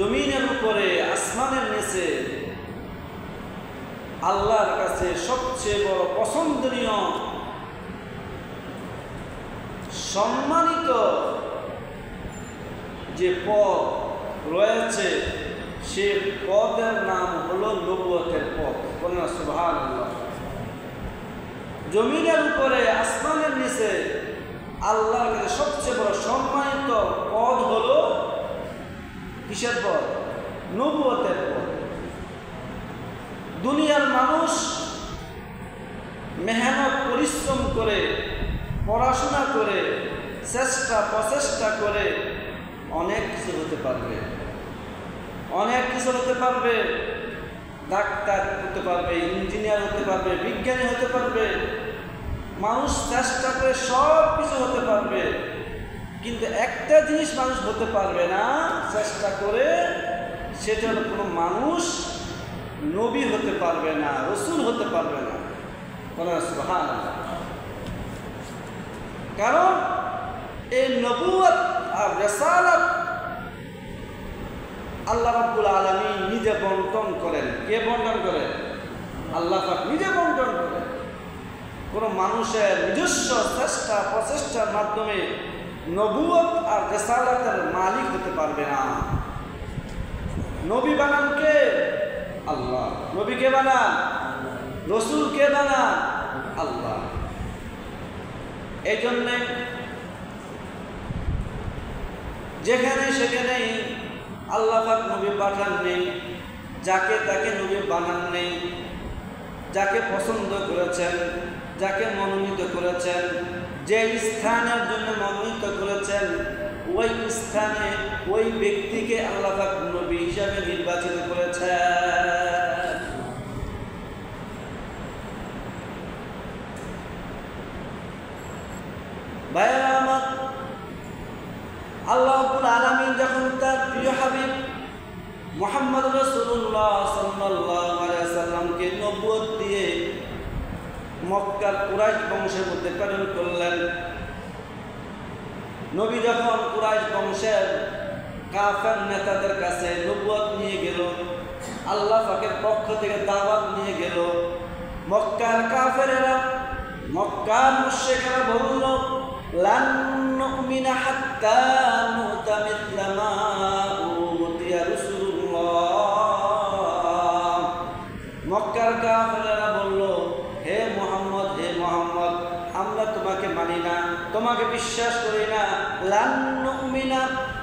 জমিনের উপরে আসমানের নিচে আল্লাহর কাছে সবচেয়ে বড় পছন্দনীয় সম্মানিত যে পদ রয়েছে সে পদের নাম হলো নবুয়তের পদ। বলুন সুবহানাল্লাহ। জমিনের উপরে আসমানের নিচে আল্লাহর কাছে সবচেয়ে বড় সম্মানিত পদ হলো কিসের পদ? নবুয়তের পদ। দুনিয়ার মানুষ মেহনত পরিশ্রম করে পড়াশোনা করে প্রচেষ্টা করে অনেক কিছু হতে পারবে, অনেক কিছু হতে পারবে। ডাক্তার হতে পারবে, ইঞ্জিনিয়ার হতে পারবে, বিজ্ঞানী হতে পারবে। মানুষ চেষ্টা করে সব কিছু হতে পারবে, কিন্তু একটা জিনিস মানুষ হতে পারবে না চেষ্টা করে, সেটা হলো কোনো মানুষ নবী হতে পারবে না, রসুল হতে পারবে না। সুবহানাল্লাহ। কারণ এই নবুয়ত আর রিসালাত আল্লাহ রাব্বুল আলামিন নিজে বন্টন করেন। কে বন্টন করেন? আল্লাহ পাক নিজে বন্টন করেন। কোনো মানুষের নিজস্ব প্রচেষ্টার মাধ্যমে নবুয়ত আর রিসালাতের মালিক হতে পারবে না। নবী বানান কে? আল্লাহ। নবী কে বানান? রসুল কে বানান? আল্লাহ। এই জন্যে যেখানে সেখানেই আল্লাহ পাক নবী পাঠান নেই, যাকে তাকে নবী বানান নেই। যাকে পছন্দ করেছেন, যাকে মনোনীত করেছেন, যে স্থানের জন্য মনোনীত করেছেন, ওই স্থানে ওই ব্যক্তিকে আল্লাহ পাক নবী হিসাবে নির্বাচিত করেছেন। ভাইয়েরা আমার, আল্লাহ রাব্বুল আলামিন যখন তার প্রিয় হাবিব মুহাম্মদ রাসূলুল্লাহ সাল্লাল্লাহু আলাইহি ওয়াসাল্লামকে নবুয়ত দিয়ে মক্কার কুরাইশ বংশের মধ্যে প্রেরণ করলেন, নবী যখন কুরাইশ বংশের কাফের নেতাদের কাছে নবুয়ত নিয়ে গেল, আল্লাহ পাকের পক্ষ থেকে দাওয়াত নিয়ে গেল, মক্কার কাফেরেরা, মক্কার মুশরিকরা বলল, লান নুমিনা হাত্তা নুতা মিসলা মা উতিয়া রাসূলুল্লাহ। মক্কার কাফেরেরা বলল, হে মুহাম্মদ, আমরা তোমাকে মানি না, তোমাকে বিশ্বাস করি না। লান নুমিনা,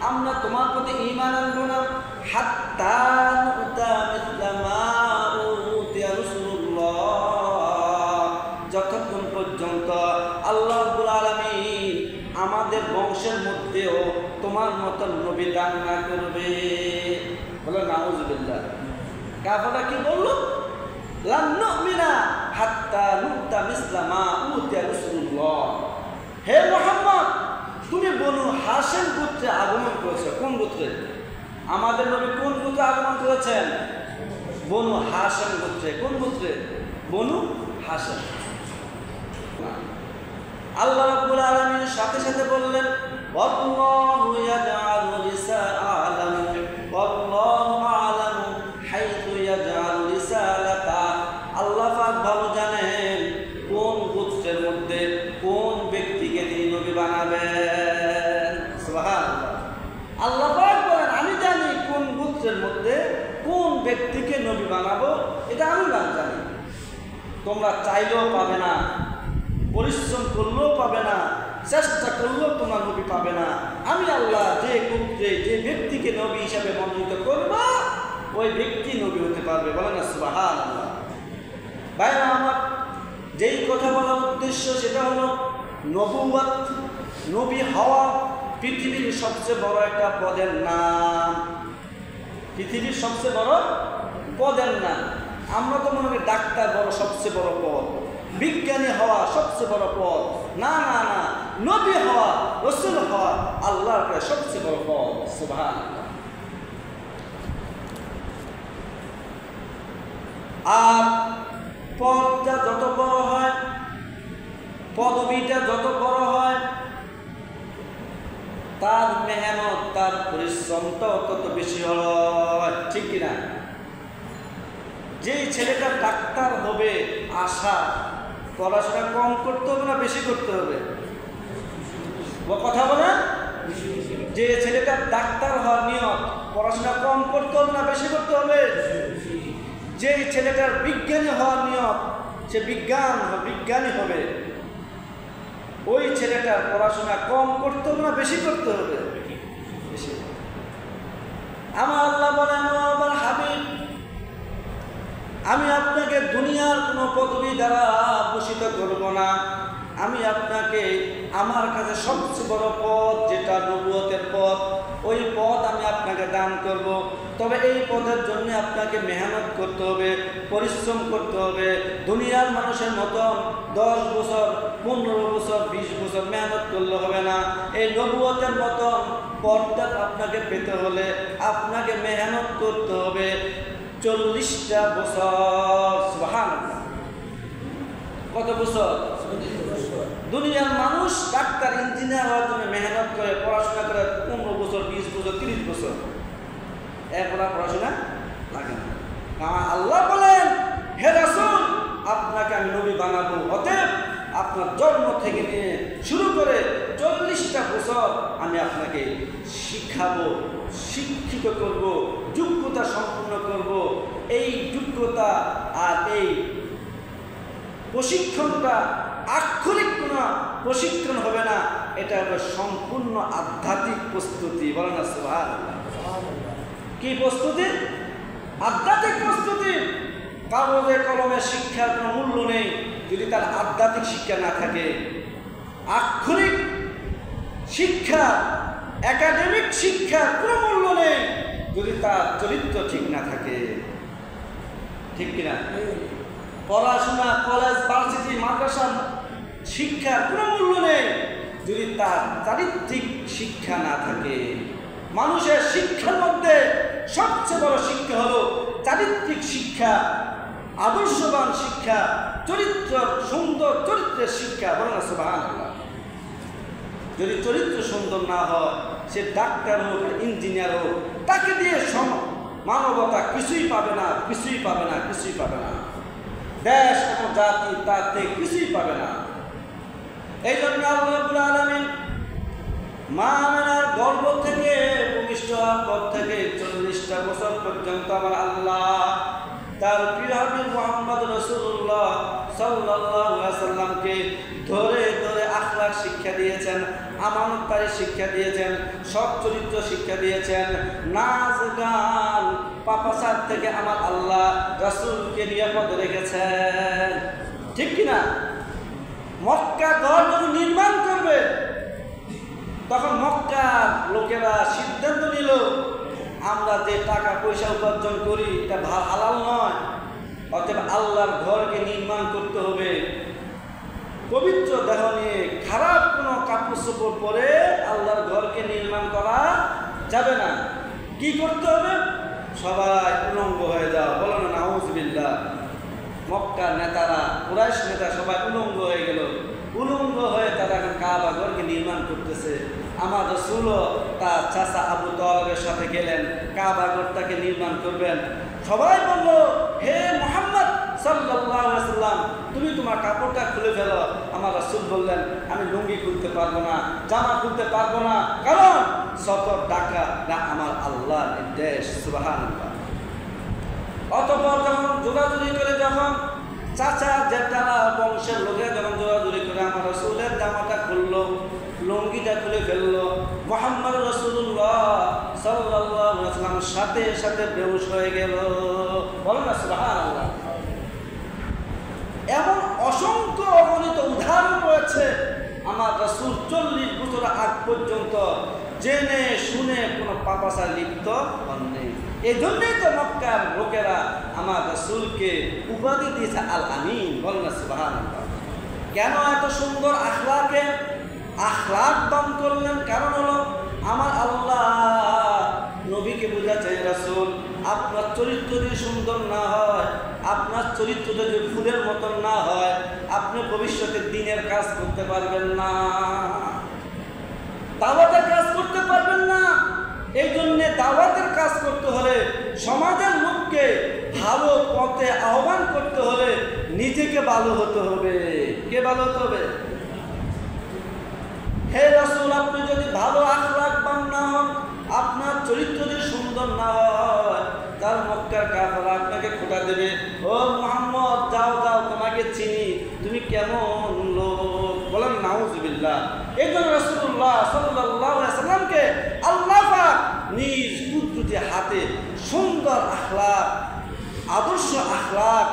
আমরা তোমার প্রতি ঈমান আনবো না, হাত্তা নুতা মিসলা মা উতিয়া রাসূলুল্লাহ, যতক্ষণ পর্যন্ত আল্লাহ রাব্বুল আলামিন আমাদের বংশের মধ্যেও তোমার মতন নবী দান না করবে। বলে নাউযুবিল্লাহ। কাফেররা কি বলল? লান নুমিনা হাত্তা নুতা মিসলা মা উতিয়া রাসূলুল্লাহ। হে মুহাম্মদ, তুমি বনু হাশিম গোত্রে আগমন করেছো। কোন গোত্রে? আমাদের নবী কোন গোত্রে আগমন করেছেন? বনু হাশিম গোত্রে। কোন গোত্রে? বনু হাশিম। আল্লাহ রাব্বুল আলামিন সাথে সাথে বললেন, ওয়াল্লাহু ইয়াজআলু রিসালাহু ওয়াল্লাহু আ'লামু হাইতু ইয়াজআলু রিসালাতা। আল্লাহ পাক ভালো জানেন কোন গোত্রের মধ্যে কোন ব্যক্তিকে তিনি নবী বানাবেন। সুবহানাল্লাহ। আল্লাহ পাক বলেন, আমি জানি কোন গোত্রের মধ্যে কোন ব্যক্তিকে নবী বানাবো, এটা আমি জানি। তোমরা চাইলেও পাবে না, পরিশ্রম করলেও পাবে না, চেষ্টা করলেও তোমার নবী পাবে না। আমি আল্লাহ যে গোত্রে যে ব্যক্তিকে নবী হিসাবে মনোনীত করবো, ওই ব্যক্তি নবী হতে পারবে। বলে না সুবহানাল্লাহ। ভাইরা আমার, যেই কথা বলার উদ্দেশ্য সেটা হলো নবুয়ত, নবী হওয়া পৃথিবীর সবচেয়ে বড় একটা পদের নাম। পৃথিবীর সবচেয়ে বড় পদের নাম। আমরা তো মনে করি ডাক্তার বড়, সবচেয়ে বড় পদ, বিজ্ঞানী হওয়া সবচেয়ে বড় পদ। না না না, নবী হওয়া, রসুল হওয়া আল্লাহর কাছে সবচেয়ে বড় পদ। সুবহানাল্লাহ। আর পদটা যত বড় হয়, পদবিটা যত বড় হয়, তার মেহনত, তার পরিশ্রমটাও তত বেশি হয়, ঠিক কিনা? যেই ছেলেটা ডাক্তার হবে আশা, পড়াশোনা কম করতে হবে না বেশি করতে হবে? ও কথা বলে, যে ছেলেটা ডাক্তার হওয়ার নিয়ত, পড়াশোনা কম করতে হবে না বেশি করতে হবে? যে ছেলেটার বিজ্ঞানী হওয়ার নিয়ত, সে বিজ্ঞানী হবে, ওই ছেলেটার পড়াশোনা কম করতে হবে না বেশি করতে হবে? বেশি। আমার আল্লাহ বলেন, আমার হাবিব, আমি আপনাকে দুনিয়ার কোনো পদবি দ্বারা ভূষিত করব না। আমি আপনাকে আমার কাছে সবচেয়ে বড় পদ, যেটা নবুয়তের পদ, ওই পদ আমি আপনাকে দান করব। তবে এই পদের জন্য আপনাকে মেহনত করতে হবে, পরিশ্রম করতে হবে। দুনিয়ার মানুষের মতন 10 বছর, 15 বছর, 20 বছর মেহনত করলে হবে না। এই নবুয়তের মতন পদটা আপনাকে পেতে হলে আপনাকে মেহনত করতে হবে 40টা বছর। সুবহানাল্লাহ। কত বছর? দুনিয়ার মানুষ ডাক্তার, ইঞ্জিনিয়ার হওয়ার জন্য মেহনত করে, পড়াশোনা করে 15 বছর, 20 বছর, 30 বছর, এরপর পড়াশোনা লাগে না। আল্লাহ বলেন, হে রাসূল, আপনাকে আমি নবী বানাবো, অতএব আপনার জন্ম থেকে নিয়ে শুরু করে 40টা বছর আমি আপনাকে শিখাবো, শিক্ষিত করব, যোগ্যতা সম্পূর্ণ করব। এই যোগ্যতা আর এই প্রশিক্ষণটা আক্ষরিক কোনো প্রশিক্ষণ হবে না, এটা হবে সম্পূর্ণ আধ্যাত্মিক প্রস্তুতি। বলেন না সুবহানাল্লাহ। কি প্রস্তুতি? আধ্যাত্মিক প্রস্তুতি। কাগজে কলমে শিক্ষার কোনো মূল্য নেই যদি তার আধ্যাত্মিক শিক্ষা না থাকে। আক্ষরিক শিক্ষা, একাডেমিক শিক্ষার কোনো মূল্য নেই যদি তার চরিত্র ঠিক না থাকে, ঠিক কিনা? পড়াশোনা, কলেজ, ভার্সিটি, মাদ্রাসা শিক্ষার কোনো মূল্য নেই যদি তার চারিত্রিক শিক্ষা না থাকে। মানুষের শিক্ষার মধ্যে সবচেয়ে বড় শিক্ষা হলো চারিত্রিক শিক্ষা, আদর্শবান শিক্ষা, চরিত্র, সুন্দর চরিত্রের শিক্ষা। বলেন না সুবহানাল্লাহ। যদি চরিত্র সুন্দর না হয়, সে ডাক্তার হোক, ইঞ্জিনিয়ার হোক, তাকে দিয়ে মানবতা কিছুই পাবে না, কিছুই পাবে না, কিছুই পাবে না। দেশ এবং জাতি তাতে কিছুই পাবে না। এই জন্য আল্লাহ রাব্বুল আলামিন মা আমেনার গর্ভ থেকে ভূমিষ্ঠ হওয়ার পর থেকে 40টা বছর পর্যন্ত আমার আল্লাহ তার প্রিয় হাবিব মুহাম্মদ রাসূলুল্লাহ সাল্লাল্লাহু আলাইহি ওয়াসাল্লামকে ধরে ধরে আখলাক শিক্ষা দিয়েছেন, আমানতদারি শিক্ষা দিয়েছেন, সৎ চরিত্র শিক্ষা দিয়েছেন। নাচ গান পাপাচার থেকে আমার আল্লাহ রাসূলকে নিরাপদ রেখেছেন, ঠিক কিনা? মক্কা ঘর যখন নির্মাণ করবে তখন মক্কার লোকেরা সিদ্ধান্ত নিল, আমরা যে টাকা পয়সা উপার্জন করি এটা হালাল নয়, অতএব আল্লাহর ঘরকে নির্মাণ করতে হবে পবিত্র দেহ নিয়ে। খারাপ কোনো কাপড় চোপড় পরে আল্লাহর ঘরকে নির্মাণ করা যাবে না। কি করতে হবে? সবাই উলঙ্গ হয়ে যাও। বলো না নাউজুবিল্লাহ। মক্কার নেতারা, কুরাইশ নেতা সবাই উলঙ্গ হয়ে গেল। উলঙ্গ হয়ে তারা এখন কাবা ঘরকে নির্মাণ করতেছে। আমার রাসূলও তার চাচা আবু তালেবের সাথে গেলেন, কাবা ঘরটাকে নির্মাণ করবেন। সবাই বলল, হে মুহাম্মদ সাল্লাল্লাহু আলাইহি ওয়াসাল্লাম, তুমি তোমার কাপড়টা খুলে ফেলো। আমার রাসূল বললেন, আমি লুঙ্গি খুলতে পারবো না, জামা খুলতে পারবো না, কারণ সতর ডাকা না আমার আল্লাহর নির্দেশ। সুবহানাল্লাহ। অতঃপর যখন জোরাজুরি করে, যখন চাচা জেঠারা বংশের লোকেরা যখন জোরাজুরি করে আমার রাসূলের জামাটা খুললো, লুঙ্গিটা খুলে ফেললো, মুহাম্মদ রাসূলুল্লাহ সাল্লাল্লাহু আলাইহি ওয়াসাল্লাম সাথে সাথে বেহুশ হয়ে গেল। বলেন না সুবহানাল্লাহ। এমন অসংখ্য অগণিত উদাহরণ রয়েছে। আমার রাসূল 40 বছর আগ পর্যন্ত জেনে শুনে কোনো পাপাচারে লিপ্ত হননি। এই জন্যই তো মক্কার লোকেরা আমার রাসূলকে উপাধি দিয়েছে আল আমিন। বলেন না সুবহানাল্লাহ। কেন এত সুন্দর আখলাক দান করলেন? কারণ হলো আমার আল্লাহ নবীকে বুঝাচ্ছে, রাসূল আপনার চরিত্র যদি সুন্দর না হয়, আপনার চরিত্র যদি ফুলের মতন না হয়, আপনি ভবিষ্যতে দ্বীনের কাজ করতে পারবেন না, দাওয়াতের কাজ করতে সমাজের লোককে ভালো পথে আহ্বান করতে হলে নিজেকে ভালো হতে হবে। কে ভালো হতে হবে? হে রাসূল, আপনি যদি ভালো আখলাকবান না হন, আপনার চরিত্র যদি সুন্দর না হয়, তার মক্কার কাফেররা আপনাকে খোঁটা দেবে। ও মুহাম্মদ, যাও যাও, তোমাকে চিনি, তুমি কেমন লোক। বলেন নাউজুবিল্লাহ। এই জন্য রাসূলুল্লাহ সাল্লাল্লাহু আলাইহি সাল্লামকে আল্লাহ পাক নিজ কুদরতি হাতে সুন্দর আখলাক, আদর্শ আখলাক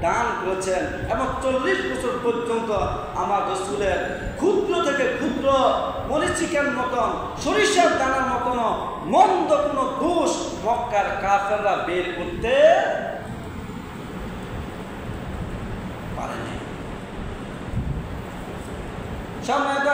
দান করেছেন এবং 40 বছর পর্যন্ত আমার রাসূলের ক্ষুদ্র থেকে ক্ষুদ্র মরিচিকার মতন, সরিষার দানার মতন মন্দ কোনো দোষ মক্কার কাফেররা বের করতে পারেনি। সম্মানিত